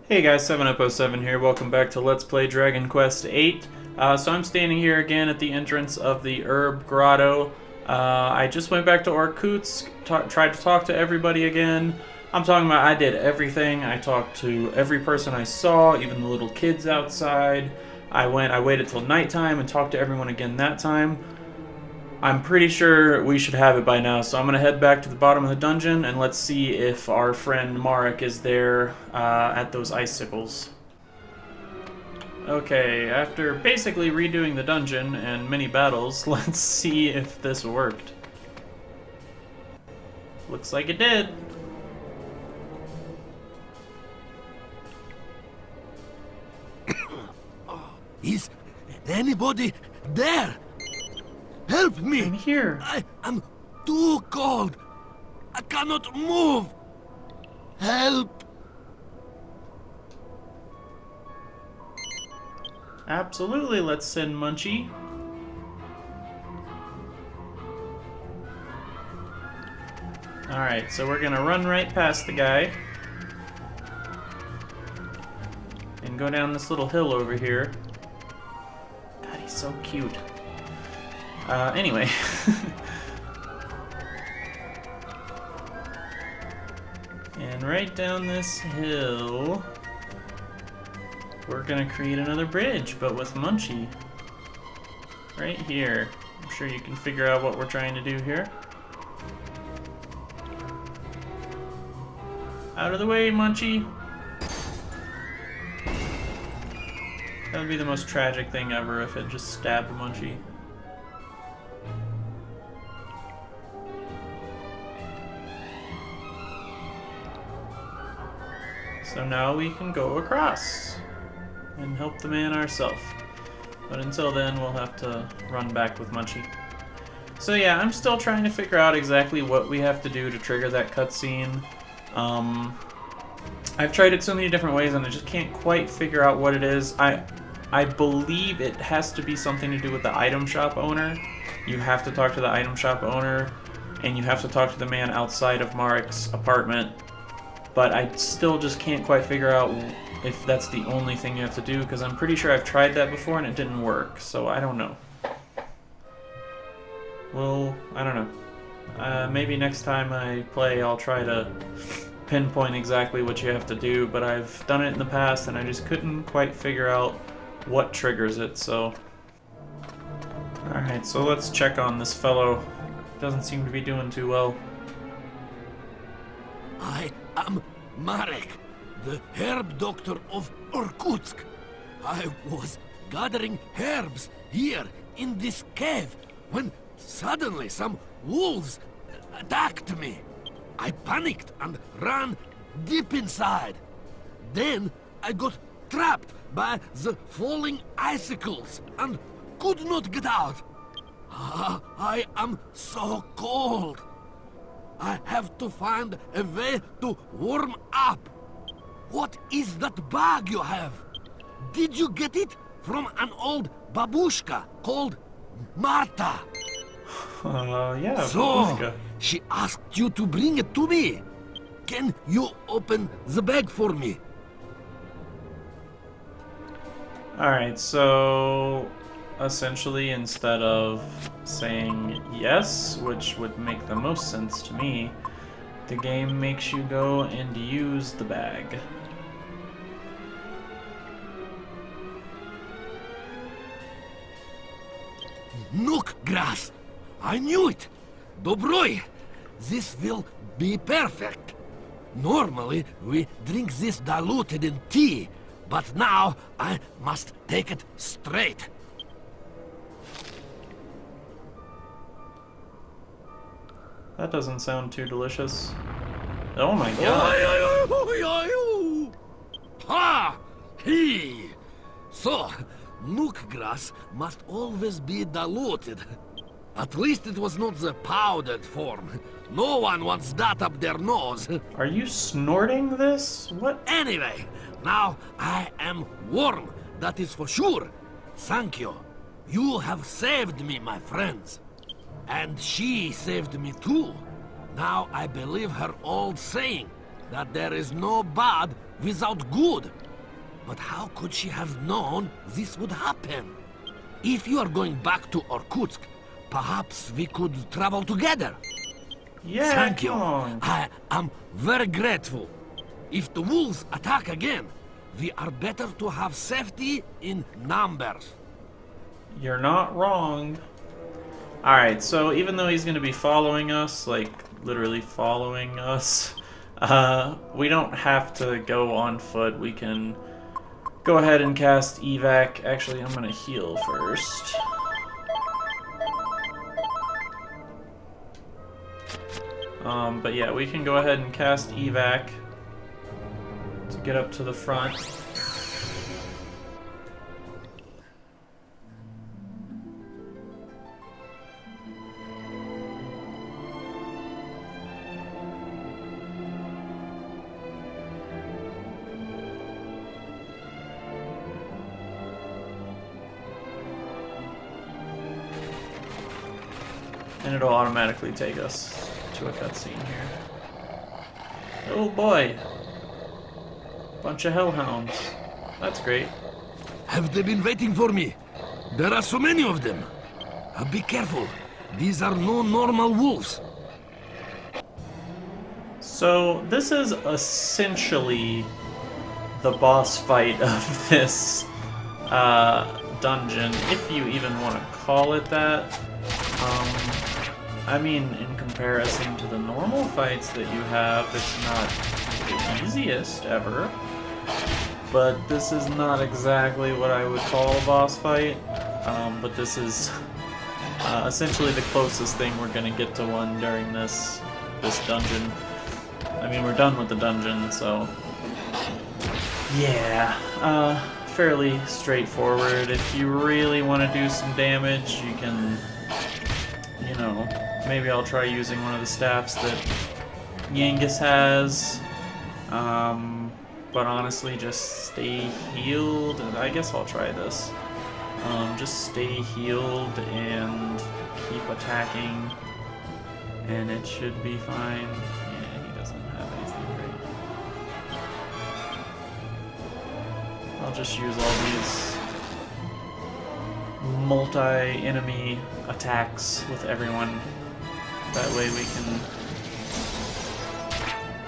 Hey guys, 7up07 here. Welcome back to Let's Play Dragon Quest VIII. So I'm standing here again at the entrance of the Herb Grotto. I just went back to Irkutsk, tried to talk to everybody again. I'm talking about I did everything. I talked to every person I saw, even the little kids outside. I waited till nighttime and talked to everyone again that time. I'm pretty sure we should have it by now, so I'm going to head back to the bottom of the dungeon and let's see if our friend Marek is there at those icicles. Okay, after basically redoing the dungeon and many battles, let's see if this worked. Looks like it did. Is anybody there? Help me! I'm here. I am too cold. I cannot move. Help! Absolutely, let's send Munchie. Alright, so we're gonna run right past the guy. And go down this little hill over here. God, he's so cute. Anyway. And right down this hill, we're gonna create another bridge, but with Munchie. Right here. I'm sure you can figure out what we're trying to do here. Out of the way, Munchie! That would be the most tragic thing ever if it just stabbed Munchie. So now we can go across and help the man ourselves. But until then, we'll have to run back with Munchie. So yeah, I'm still trying to figure out exactly what we have to do to trigger that cutscene. I've tried it so many different ways and I just can't quite figure out what it is. I believe it has to be something to do with the item shop owner. You have to talk to the item shop owner and you have to talk to the man outside of Marek's apartment. But I still just can't quite figure out if that's the only thing you have to do, because I'm pretty sure I've tried that before and it didn't work, so I don't know. Well, I don't know. Maybe next time I play I'll try to pinpoint exactly what you have to do, but I've done it in the past and I just couldn't quite figure out what triggers it, so... Alright, so let's check on this fellow. Doesn't seem to be doing too well. I am Marek, the herb doctor of Irkutsk. I was gathering herbs here in this cave when suddenly some wolves attacked me. I panicked and ran deep inside. Then I got trapped by the falling icicles and could not get out. I am so cold. I have to find a way to warm up. What is that bag you have? Did you get it from an old babushka called Marta? Yeah, So, babushka. she asked you to bring it to me. Can you open the bag for me? Alright, so essentially instead of saying yes, which would make the most sense to me, the game makes you go and use the bag. Nook grass. I knew it. Dobroi. This will be perfect. Normally, we drink this diluted in tea, but now I must take it straight. That doesn't sound too delicious. Oh my god. Ha! He! So, nook grass must always be diluted. At least it was not the powdered form. No one wants that up their nose. Are you snorting this? What? Anyway, now I am warm, that is for sure. Thank you. You have saved me, my friends. And she saved me too. Now I believe her old saying. that there is no bad without good. But how could she have known this would happen? If you are going back to Irkutsk, perhaps we could travel together. Yeah, Thank you. come on. I am very grateful. If the wolves attack again, we are better to have safety in numbers. You're not wrong. Alright, so even though he's going to be following us, like literally following us, we don't have to go on foot. We can go ahead and cast evac. Actually, I'm going to heal first. But yeah, we can go ahead and cast evac to get up to the front. And it'll automatically take us to a cutscene here. Oh boy! Bunch of hellhounds. That's great. Have they been waiting for me? There are so many of them. Be careful. These are no normal wolves. So this is essentially the boss fight of this dungeon, if you even want to call it that. I mean, in comparison to the normal fights that you have, it's not the easiest ever. But this is not exactly what I would call a boss fight. But this is essentially the closest thing we're going to get to one during this dungeon. I mean, we're done with the dungeon, so yeah, fairly straightforward. If you really want to do some damage, you can, you know, maybe I'll try using one of the staffs that Yangus has. But honestly, just stay healed, and I guess I'll try this. Just stay healed and keep attacking, and it should be fine. Yeah, he doesn't have anything great. I'll just use all these multi-enemy attacks with everyone. That way we can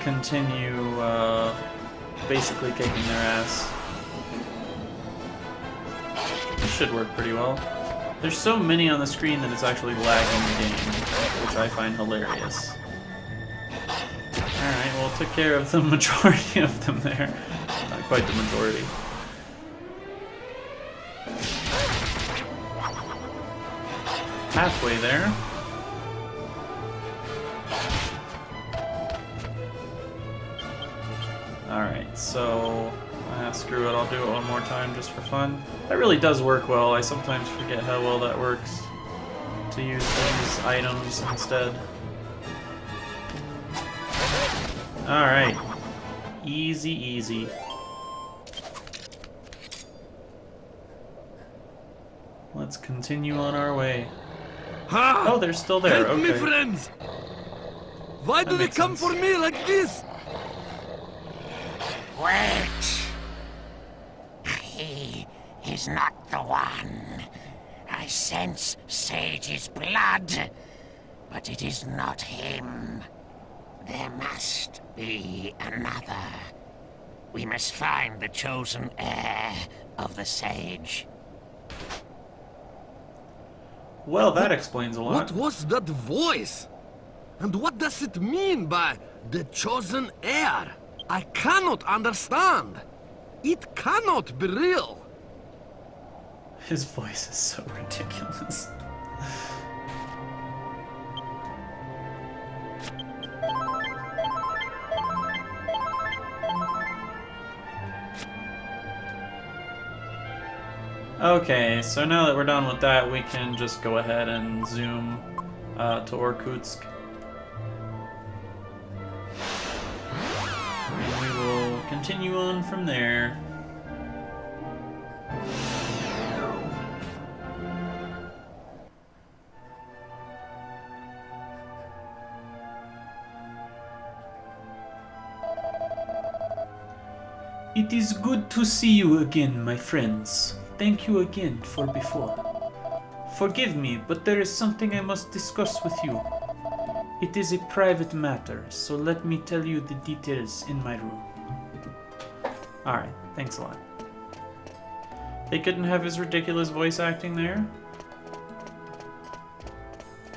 continue basically kicking their ass. This should work pretty well. There's so many on the screen that it's actually lagging the game, which I find hilarious. Alright, well, took care of the majority of them there. Not quite the majority. Halfway there. Alright, so screw it, I'll do it one more time just for fun. That really does work well. I sometimes forget how well that works to use these items instead. Alright. Easy, easy. Let's continue on our way. Ha! Oh, they're still there. Help Okay. me, friends! Why do they makes come sense. for me like this? Wait! He is not the one. I sense Sage's blood, but it is not him. There must be another. We must find the chosen heir of the Sage. Well, that explains a lot. What was that voice? And what does it mean by the chosen heir? I cannot understand. It cannot be real. His voice is so ridiculous. Okay, so now that we're done with that, we can just go ahead and zoom to Irkutsk. And we will continue on from there. It is good to see you again, my friends. Thank you again for before. Forgive me, but there is something I must discuss with you. It is a private matter, so let me tell you the details in my room. Alright, thanks a lot. They couldn't have his ridiculous voice acting there?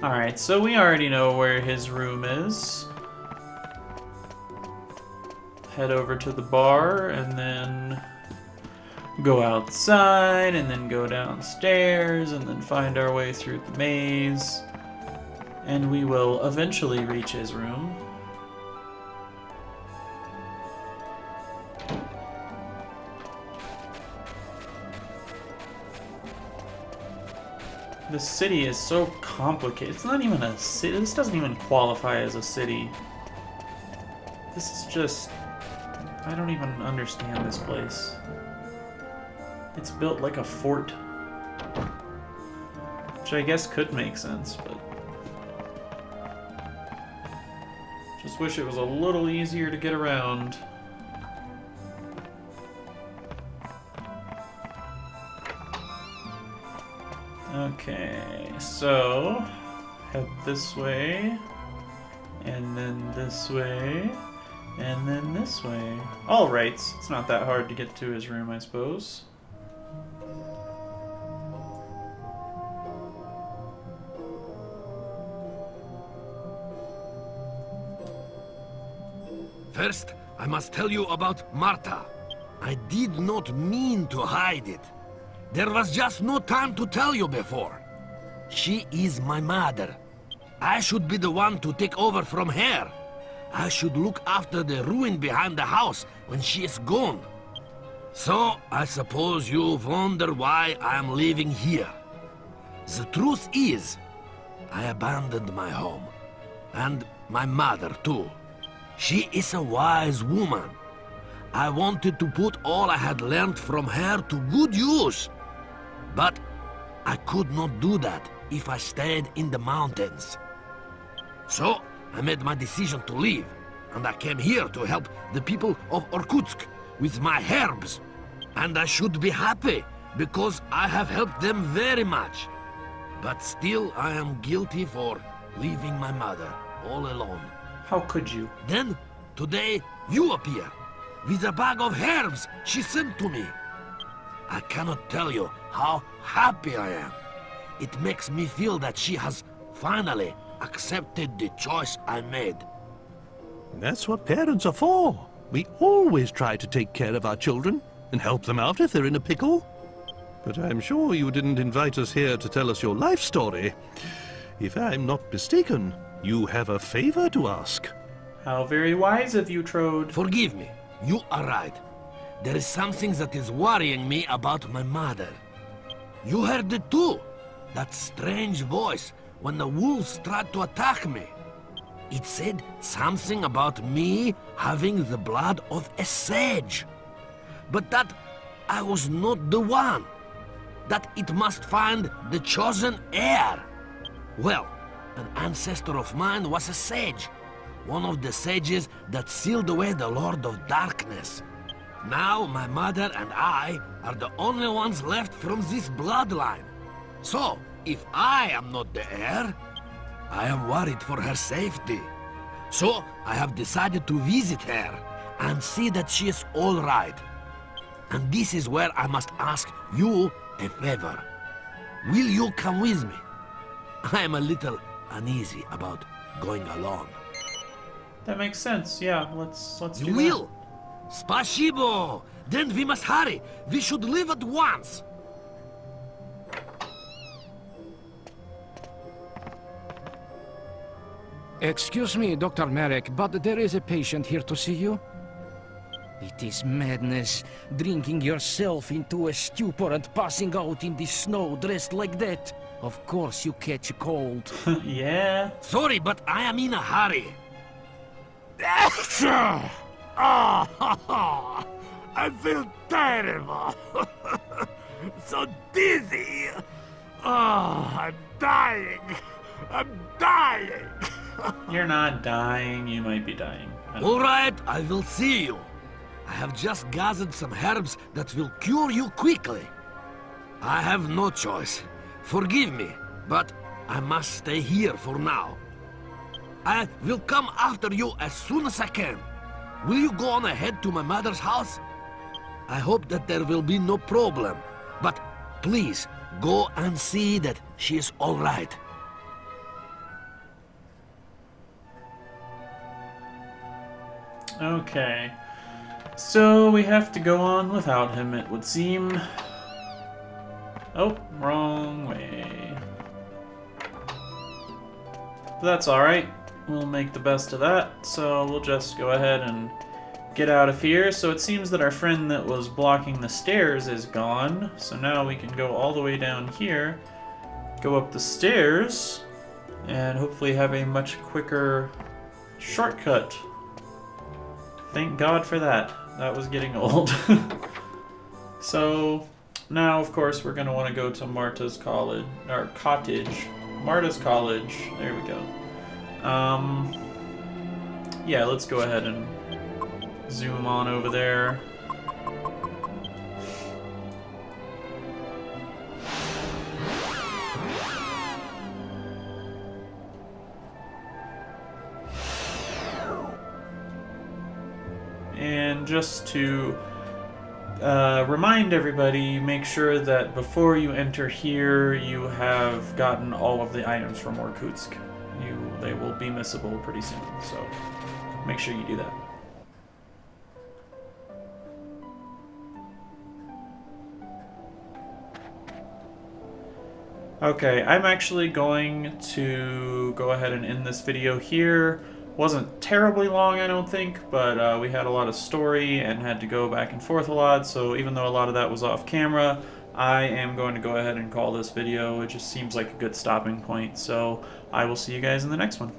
Alright, so we already know where his room is. Head over to the bar, and then go outside, and then go downstairs, and then find our way through the maze. And we will eventually reach his room. The city is so complicated. It's not even a city. This doesn't even qualify as a city. This is just... I don't even understand this place. It's built like a fort. Which I guess could make sense, but... just wish it was a little easier to get around. Okay, so head this way, and then this way, and then this way. Alright, it's not that hard to get to his room, I suppose. First, I must tell you about Marta. I did not mean to hide it. There was just no time to tell you before. She is my mother. I should be the one to take over from her. I should look after the ruin behind the house when she is gone. So, I suppose you wonder why I am living here. The truth is, I abandoned my home. And my mother, too. She is a wise woman. I wanted to put all I had learned from her to good use. But I could not do that if I stayed in the mountains. So I made my decision to leave, and I came here to help the people of Irkutsk with my herbs. And I should be happy, because I have helped them very much. But still I am guilty for leaving my mother all alone. How could you? Then, today, you appear, with a bag of herbs she sent to me. I cannot tell you how happy I am. It makes me feel that she has finally accepted the choice I made. That's what parents are for. We always try to take care of our children and help them out if they're in a pickle. But I'm sure you didn't invite us here to tell us your life story. If I'm not mistaken, you have a favor to ask. How very wise of you, Trode. Forgive me, you are right. There is something that is worrying me about my mother. You heard it too. That strange voice when the wolves tried to attack me. It said something about me having the blood of a sage. But that I was not the one. That it must find the chosen heir. Well, an ancestor of mine was a sage. One of the sages that sealed away the Lord of Darkness. Now my mother and I are the only ones left from this bloodline. So, if I am not the heir, I am worried for her safety. So, I have decided to visit her and see that she is all right. And this is where I must ask you a favor. Will you come with me? I am a little uneasy about going alone. That makes sense. Yeah, let's do You that. will? Spasibo! Then we must hurry. We should leave at once. Excuse me, Dr. Marek, but there is a patient here to see you. It is madness, drinking yourself into a stupor and passing out in the snow dressed like that. Of course you catch a cold. Yeah. Sorry, but I am in a hurry. I feel terrible. So dizzy. I'm dying. I'm dying. You're not dying. You might be dying. All right, I will see you. I have just gathered some herbs that will cure you quickly. I have no choice. Forgive me, but I must stay here for now. I will come after you as soon as I can. Will you go on ahead to my mother's house? I hope that there will be no problem, but please go and see that she is all right. Okay. So we have to go on without him, it would seem. Oh, wrong way. But that's alright. We'll make the best of that. So we'll just go ahead and get out of here. So it seems that our friend that was blocking the stairs is gone. So now we can go all the way down here, go up the stairs, and hopefully have a much quicker shortcut. Thank God for that. That was getting old. So now, of course, we're going to want to go to Marta's college, or cottage. Marta's college. There we go. Yeah, let's go ahead and zoom on over there. And just to remind everybody, make sure that before you enter here, you have gotten all of the items from Irkutsk. They will be missable pretty soon, so make sure you do that. Okay, I'm actually going to go ahead and end this video here. Wasn't terribly long, I don't think, but we had a lot of story and had to go back and forth a lot, so even though a lot of that was off camera, I am going to go ahead and call this video. It just seems like a good stopping point, so I will see you guys in the next one.